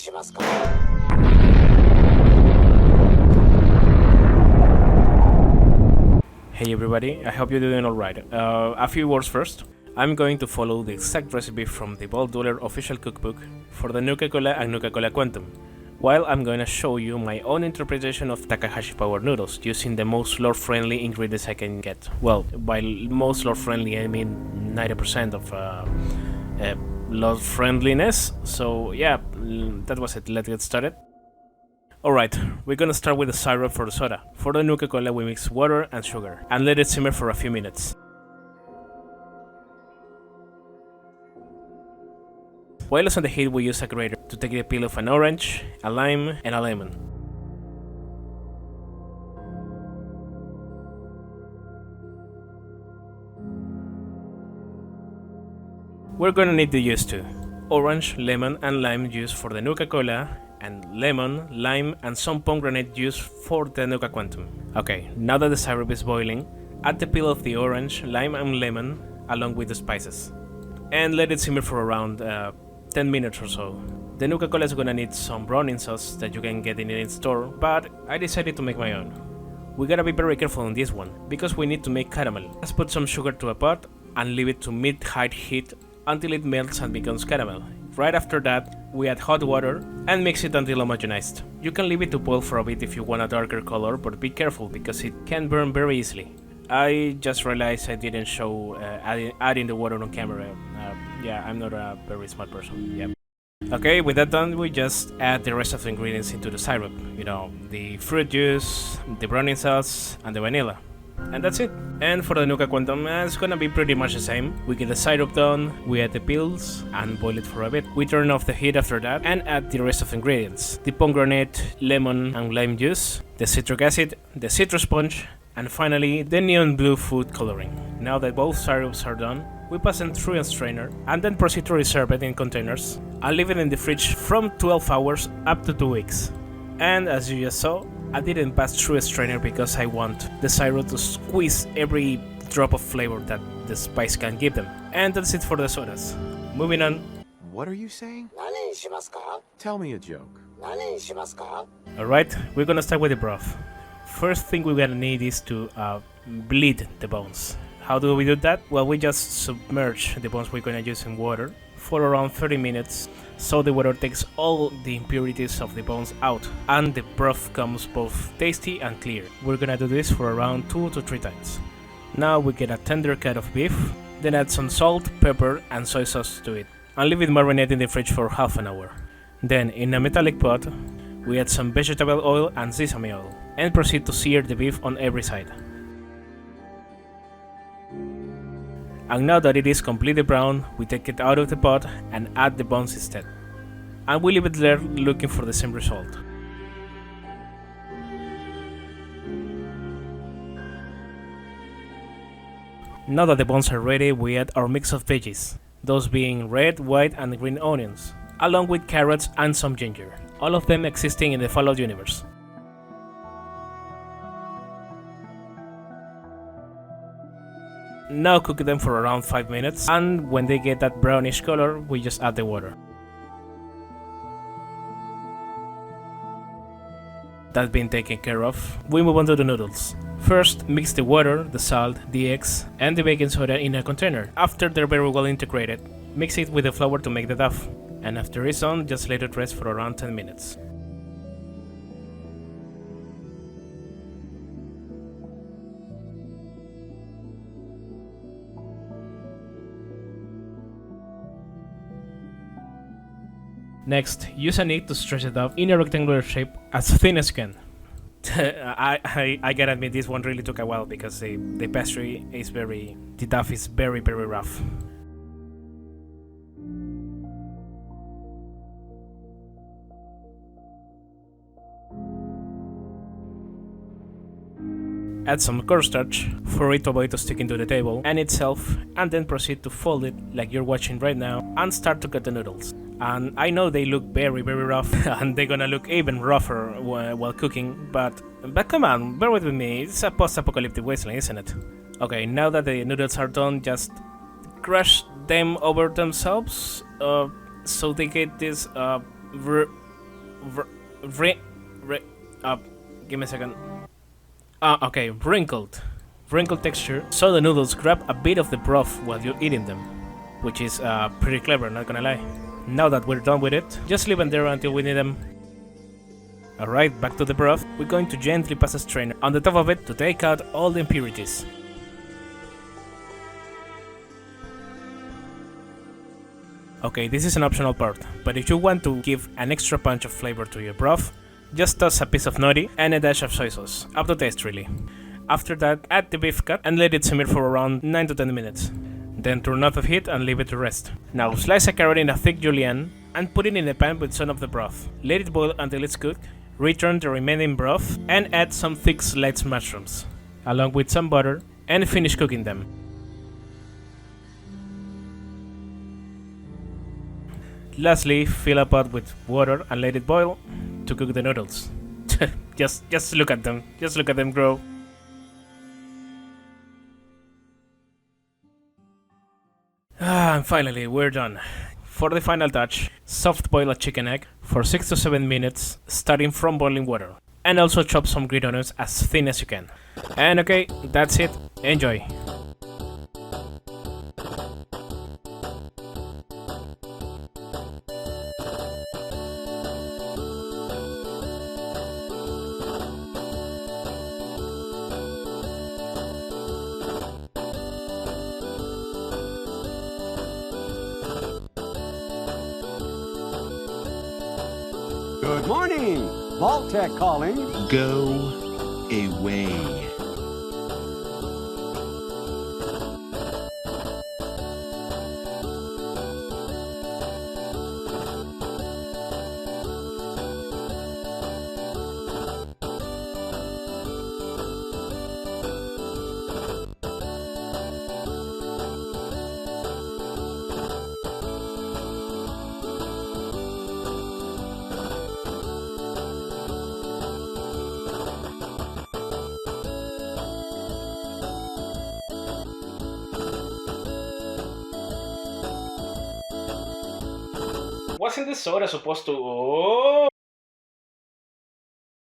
Hey everybody, I hope you're doing alright. A few words first. I'm going to follow the exact recipe from the Bold Dollar official cookbook for the Nuka Cola and Nuka Cola Quantum, while I'm going to show you my own interpretation of Takahashi Power Noodles using the most lore-friendly ingredients I can get. Well, by most lore-friendly I mean 90% of lore-friendliness, so yeah, that was it. Let's get started. Alright, we're gonna start with the syrup for the soda. For the Nuka Cola we mix water and sugar, and let it simmer for a few minutes. While it's on the heat we use a grater to take the peel of an orange, a lime, and a lemon. We're gonna need the juice too. Orange, lemon, and lime juice for the Nuka Cola, and lemon, lime, and some pomegranate juice for the Nuka Quantum. Okay, now that the syrup is boiling, add the peel of the orange, lime, and lemon along with the spices. And let it simmer for around 10 minutes or so. The Nuka Cola is gonna need some browning sauce that you can get in any store, but I decided to make my own. We gotta be very careful on this one, because we need to make caramel. Let's put some sugar to a pot and leave it to mid-high heat until it melts and becomes caramel. Right after that, we add hot water and mix it until homogenized. You can leave it to boil for a bit if you want a darker color, but be careful because it can burn very easily. I just realized I didn't show adding the water on camera. Yeah, I'm not a very smart person. Yep. Okay, with that done, we just add the rest of the ingredients into the syrup. You know, the fruit juice, the browning sauce, and the vanilla. And that's it. And for the Nuka Quantum, it's gonna be pretty much the same. We get the syrup done, we add the pills, and boil it for a bit. We turn off the heat after that, and add the rest of the ingredients. The pomegranate, lemon, and lime juice, the citric acid, the citrus sponge, and finally, the neon blue food coloring. Now that both syrups are done, we pass them through a strainer, and then proceed to reserve it in containers. I'll leave it in the fridge from 12 hours up to 2 weeks. And as you just saw, I didn't pass through a strainer because I want the syrup to squeeze every drop of flavor that the spice can give them. And that's it for the sodas. Moving on. What are you saying? Tell me a joke. Alright, we're gonna start with the broth. First thing we're gonna need is to bleed the bones. How do we do that? Well, we just submerge the bones we're gonna use in water for around 30 minutes, so the water takes all the impurities of the bones out and the broth comes both tasty and clear. We're gonna do this for around 2 to 3 times. Now we get a tender cut of beef, then add some salt, pepper, and soy sauce to it, and leave it marinate in the fridge for half an hour. Then in a metallic pot, we add some vegetable oil and sesame oil, and proceed to sear the beef on every side. And now that it is completely brown, we take it out of the pot and add the bones instead. And we leave it there looking for the same result. Now that the bones are ready, we add our mix of veggies, those being red, white, and green onions, along with carrots and some ginger, all of them existing in the Fallout universe. Now cook them for around 5 minutes, and when they get that brownish color, we just add the water. That being taken care of, we move on to the noodles. First, mix the water, the salt, the eggs, and the baking soda in a container. After they're very well integrated, mix it with the flour to make the dough. And after it's on, just let it rest for around 10 minutes. Next, use a knife to stretch it up in a rectangular shape as thin as you can. I gotta admit, this one really took a while because the pastry is the dough is very rough. Add some cornstarch for it to avoid sticking to the table and itself, and then proceed to fold it like you're watching right now and start to cut the noodles. And I know they look very rough and they're gonna look even rougher while cooking, but come on, bear with me, it's a post-apocalyptic wasteland, isn't it? Okay, now that the noodles are done, just crush them over themselves so they get this Re, re, give me a second. Okay, wrinkled texture, so the noodles grab a bit of the broth while you're eating them, which is pretty clever, not gonna lie. Now that we're done with it, just leave them there until we need them. Alright, back to the broth. We're going to gently pass a strainer on the top of it to take out all the impurities. Okay, this is an optional part, but if you want to give an extra punch of flavor to your broth, just toss a piece of nori and a dash of soy sauce, up to taste really. After that, add the beef cut and let it simmer for around 9 to 10 minutes. Then turn off the heat and leave it to rest. Now slice a carrot in a thick julienne and put it in a pan with some of the broth. Let it boil until it's cooked, return the remaining broth and add some thick sliced mushrooms, along with some butter, and finish cooking them. Lastly, fill a pot with water and let it boil to cook the noodles. just look at them. Just look at them grow. And finally, we're done. For the final touch, soft boil a chicken egg for 6 to 7 minutes, starting from boiling water. And also chop some green onions as thin as you can. And okay, that's it. Enjoy! Good morning! Vault-Tec calling. Go away. Wasn't the soda supposed to... Oh!